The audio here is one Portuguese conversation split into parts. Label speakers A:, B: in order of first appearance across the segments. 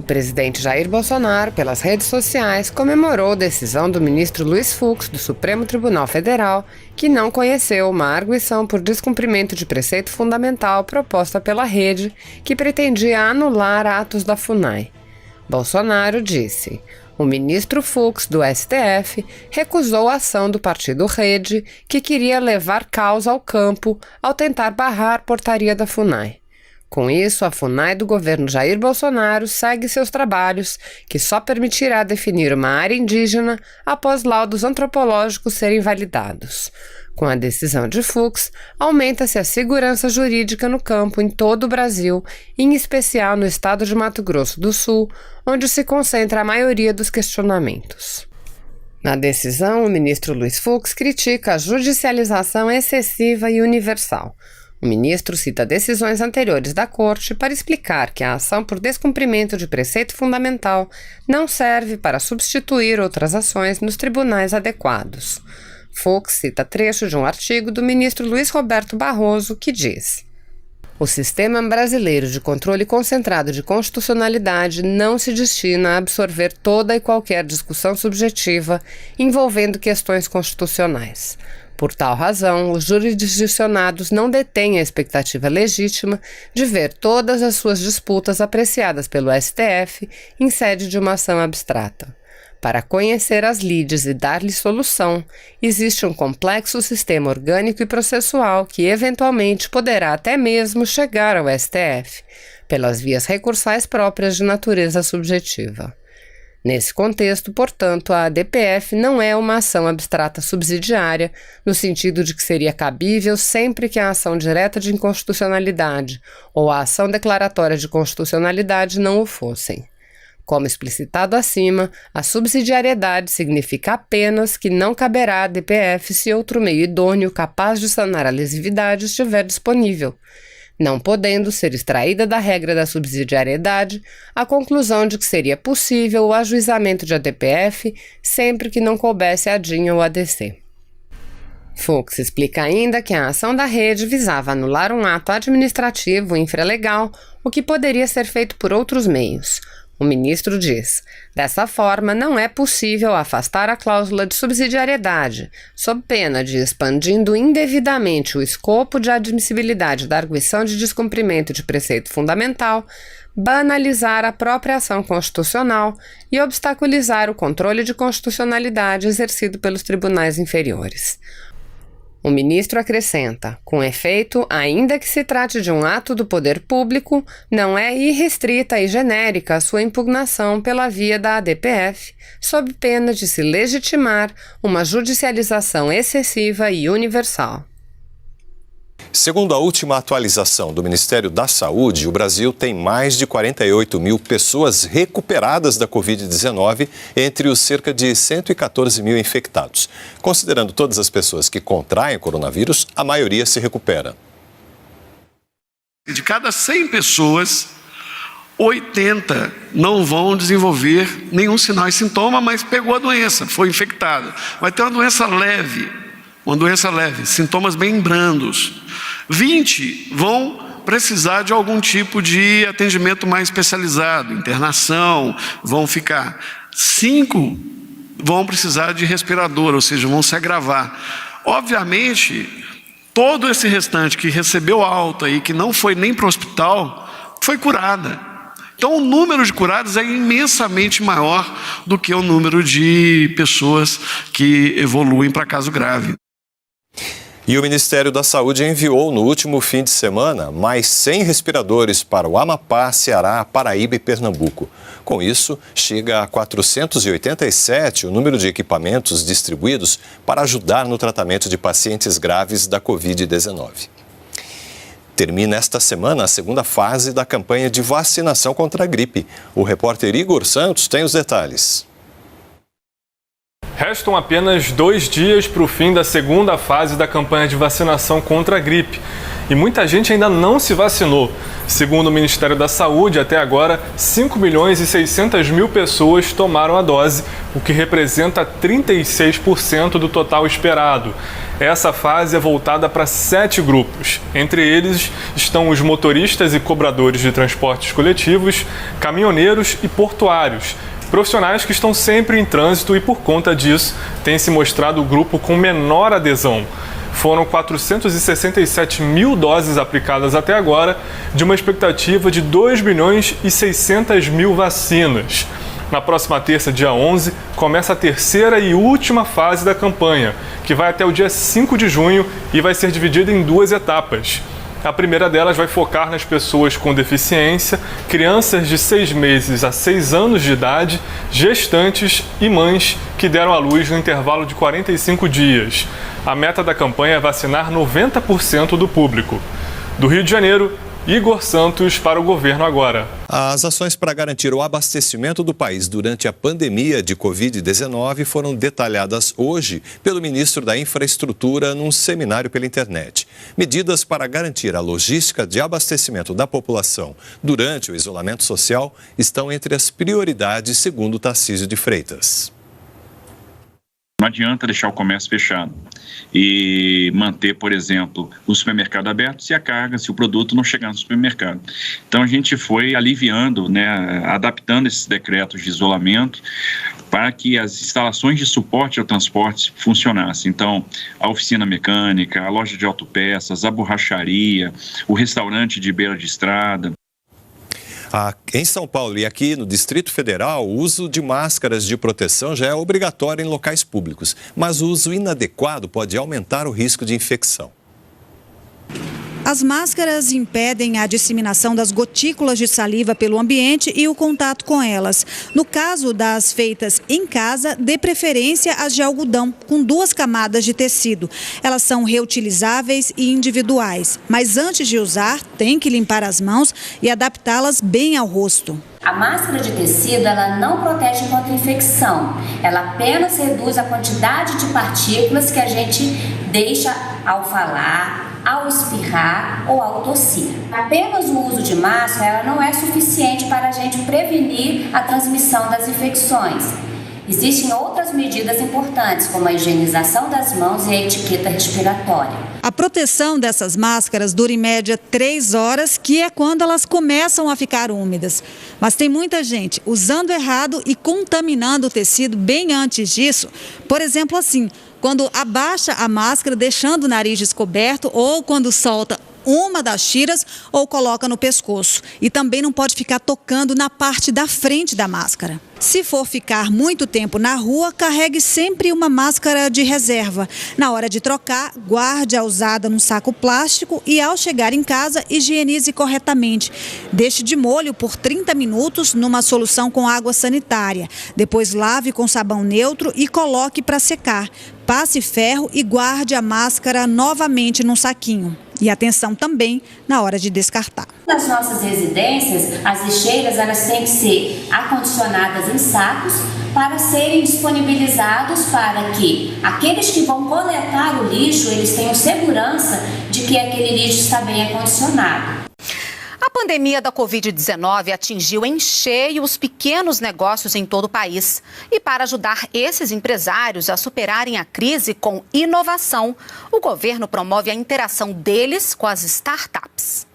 A: O presidente Jair Bolsonaro, pelas redes sociais, comemorou a decisão do ministro Luiz Fux, do Supremo Tribunal Federal, que não conheceu uma arguição por descumprimento de preceito fundamental proposta pela rede, que pretendia anular atos da FUNAI. Bolsonaro disse: o ministro Fux, do STF, recusou a ação do partido Rede, que queria levar caos ao campo ao tentar barrar a portaria da FUNAI. Com isso, a FUNAI do governo Jair Bolsonaro segue seus trabalhos, que só permitirá definir uma área indígena após laudos antropológicos serem validados. Com a decisão de Fux, aumenta-se a segurança jurídica no campo em todo o Brasil, em especial no estado de Mato Grosso do Sul, onde se concentra a maioria dos questionamentos. Na decisão, o ministro Luiz Fux critica a judicialização excessiva e universal. O ministro cita decisões anteriores da Corte para explicar que a ação por descumprimento de preceito fundamental não serve para substituir outras ações nos tribunais adequados. Fux cita trecho de um artigo do ministro Luiz Roberto Barroso que diz: o sistema brasileiro de controle concentrado de constitucionalidade não se destina a absorver toda e qualquer discussão subjetiva envolvendo questões constitucionais. Por tal razão, os jurisdicionados não detêm a expectativa legítima de ver todas as suas disputas apreciadas pelo STF em sede de uma ação abstrata. Para conhecer as lides e dar-lhes solução, existe um complexo sistema orgânico e processual que, eventualmente, poderá até mesmo chegar ao STF, pelas vias recursais próprias de natureza subjetiva. Nesse contexto, portanto, a ADPF não é uma ação abstrata subsidiária, no sentido de que seria cabível sempre que a ação direta de inconstitucionalidade ou a ação declaratória de constitucionalidade não o fossem. Como explicitado acima, a subsidiariedade significa apenas que não caberá à ADPF se outro meio idôneo capaz de sanar a lesividade estiver disponível, não podendo ser extraída da regra da subsidiariedade a conclusão de que seria possível o ajuizamento de ADPF sempre que não coubesse a DIN ou ADC. Fux explica ainda que a ação da rede visava anular um ato administrativo infralegal, o que poderia ser feito por outros meios. O ministro diz: dessa forma, não é possível afastar a cláusula de subsidiariedade, sob pena de, expandindo indevidamente o escopo de admissibilidade da arguição de descumprimento de preceito fundamental, banalizar a própria ação constitucional e obstaculizar o controle de constitucionalidade exercido pelos tribunais inferiores. O ministro acrescenta: com efeito, ainda que se trate de um ato do poder público, não é irrestrita e genérica a sua impugnação pela via da ADPF, sob pena de se legitimar uma judicialização excessiva e universal.
B: Segundo a última atualização do Ministério da Saúde, o Brasil tem mais de 48 mil pessoas recuperadas da Covid-19 entre os cerca de 114 mil infectados. Considerando todas as pessoas que contraem o coronavírus, a maioria se recupera.
C: De cada 100 pessoas, 80 não vão desenvolver nenhum sinal e sintoma, mas pegou a doença, foi infectado. Vai ter uma doença leve, sintomas bem brandos. 20 vão precisar de algum tipo de atendimento mais especializado, internação, vão ficar. 5 vão precisar de respirador, ou seja, vão se agravar. Obviamente, todo esse restante que recebeu alta e que não foi nem para o hospital, foi curada. Então, o número de curados é imensamente maior do que o número de pessoas que evoluem para caso grave.
B: E o Ministério da Saúde enviou no último fim de semana mais 100 respiradores para o Amapá, Ceará, Paraíba e Pernambuco. Com isso, chega a 487 o número de equipamentos distribuídos para ajudar no tratamento de pacientes graves da Covid-19. Termina esta semana a segunda fase da campanha de vacinação contra a gripe. O repórter Igor Santos tem os detalhes.
D: Restam apenas 2 dias para o fim da segunda fase da campanha de vacinação contra a gripe. e muita gente ainda não se vacinou. Segundo o Ministério da Saúde, até agora, 5.600.000 pessoas tomaram a dose, o que representa 36% do total esperado. Essa fase é voltada para 7 grupos. Entre eles estão os motoristas e cobradores de transportes coletivos, caminhoneiros e portuários. Profissionais que estão sempre em trânsito e, por conta disso, tem se mostrado o grupo com menor adesão. Foram 467.000 doses aplicadas até agora, de uma expectativa de 2.600.000 vacinas. Na próxima terça, dia 11, começa a terceira e última fase da campanha, que vai até o dia 5 de junho e vai ser dividida em 2 etapas. A primeira delas vai focar nas pessoas com deficiência, crianças de 6 meses a 6 anos de idade, gestantes e mães que deram à luz no intervalo de 45 dias. A meta da campanha é vacinar 90% do público. Do Rio de Janeiro, Igor Santos para o Governo Agora.
B: As ações para garantir o abastecimento do país durante a pandemia de Covid-19 foram detalhadas hoje pelo ministro da Infraestrutura num seminário pela internet. Medidas para garantir a logística de abastecimento da população durante o isolamento social estão entre as prioridades, segundo Tarcísio de Freitas.
E: Não adianta deixar o comércio fechado e manter, por exemplo, o supermercado aberto se a carga, se o produto não chegar no supermercado. Então a gente foi aliviando, adaptando esses decretos de isolamento para que as instalações de suporte ao transporte funcionassem. Então, a oficina mecânica, a loja de autopeças, a borracharia, o restaurante de beira de estrada.
B: Em São Paulo e aqui no Distrito Federal, o uso de máscaras de proteção já é obrigatório em locais públicos, mas o uso inadequado pode aumentar o risco de infecção.
F: As máscaras impedem a disseminação das gotículas de saliva pelo ambiente e o contato com elas. No caso das feitas em casa, dê preferência às de algodão, com 2 camadas de tecido. Elas são reutilizáveis e individuais, mas antes de usar, tem que limpar as mãos e adaptá-las bem ao rosto.
G: A máscara de tecido, ela não protege contra infecção. Ela apenas reduz a quantidade de partículas que a gente deixa ao falar, ao espirrar ou ao tossir. Apenas o uso de máscara ela não é suficiente para a gente prevenir a transmissão das infecções. Existem outras medidas importantes, como a higienização das mãos e a etiqueta respiratória.
F: A proteção dessas máscaras dura em média 3 horas, que é quando elas começam a ficar úmidas. Mas tem muita gente usando errado e contaminando o tecido bem antes disso. Por exemplo, assim, quando abaixa a máscara deixando o nariz descoberto ou quando solta uma das tiras ou coloca no pescoço. E também não pode ficar tocando na parte da frente da máscara. Se for ficar muito tempo na rua, carregue sempre uma máscara de reserva. Na hora de trocar, guarde a usada num saco plástico e ao chegar em casa, higienize corretamente. Deixe de molho por 30 minutos numa solução com água sanitária. Depois lave com sabão neutro e coloque para secar. Passe ferro e guarde a máscara novamente num saquinho. E atenção também na hora de descartar.
G: Nas nossas residências, as lixeiras elas têm que ser acondicionadas em sacos para serem disponibilizados para que aqueles que vão coletar o lixo, eles tenham segurança de que aquele lixo está bem acondicionado.
H: A pandemia da Covid-19 atingiu em cheio os pequenos negócios em todo o país. E para ajudar esses empresários a superarem a crise com inovação, o governo promove a interação deles com as startups.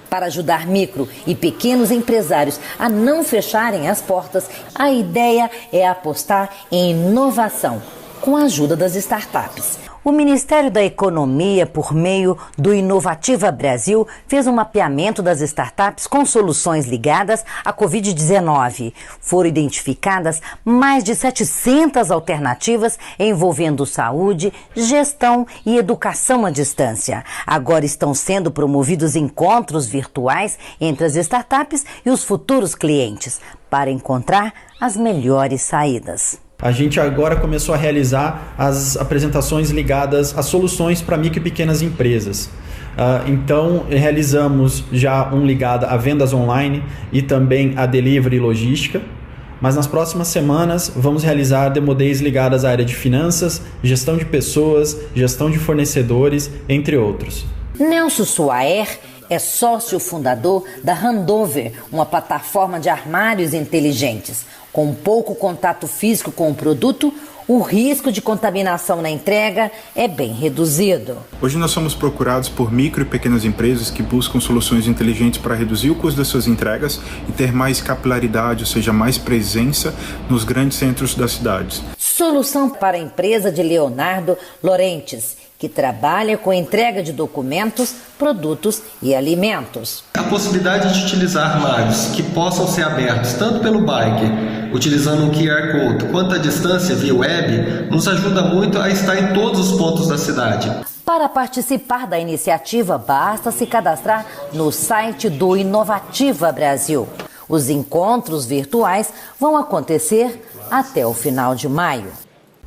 I: Para ajudar micro e pequenos empresários a não fecharem as portas, a ideia é apostar em inovação, com a ajuda das startups. O Ministério da Economia, por meio do Inovativa Brasil, fez um mapeamento das startups com soluções ligadas à Covid-19. Foram identificadas mais de 700 alternativas envolvendo saúde, gestão e educação à distância. Agora estão sendo promovidos encontros virtuais entre as startups e os futuros clientes, para encontrar as melhores saídas.
J: A gente agora começou a realizar as apresentações ligadas a soluções para micro e pequenas empresas. Então, realizamos já um ligado a vendas online e também a delivery e logística. Mas nas próximas semanas vamos realizar demo days ligadas à área de finanças, gestão de pessoas, gestão de fornecedores, entre outros.
I: Nelson Suaer é sócio fundador da Handover, uma plataforma de armários inteligentes. Com pouco contato físico com o produto, o risco de contaminação na entrega é bem reduzido.
K: Hoje nós somos procurados por micro e pequenas empresas que buscam soluções inteligentes para reduzir o custo das suas entregas e ter mais capilaridade, ou seja, mais presença nos grandes centros das cidades.
I: Solução para a empresa de Leonardo Lorentes, que trabalha com entrega de documentos, produtos e alimentos.
L: A possibilidade de utilizar armários que possam ser abertos tanto pelo biker, utilizando um QR Code, quanto à distância via web, nos ajuda muito a estar em todos os pontos da cidade.
I: Para participar da iniciativa, basta se cadastrar no site do Inovativa Brasil. Os encontros virtuais vão acontecer até o final de maio.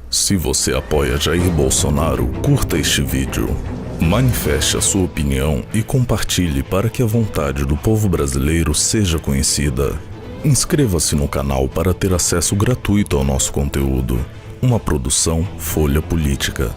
M: Se você apoia Jair Bolsonaro, curta este vídeo, manifeste a sua opinião e compartilhe para que a vontade do povo brasileiro seja conhecida. Inscreva-se no canal para ter acesso gratuito ao nosso conteúdo. Uma produção Folha Política.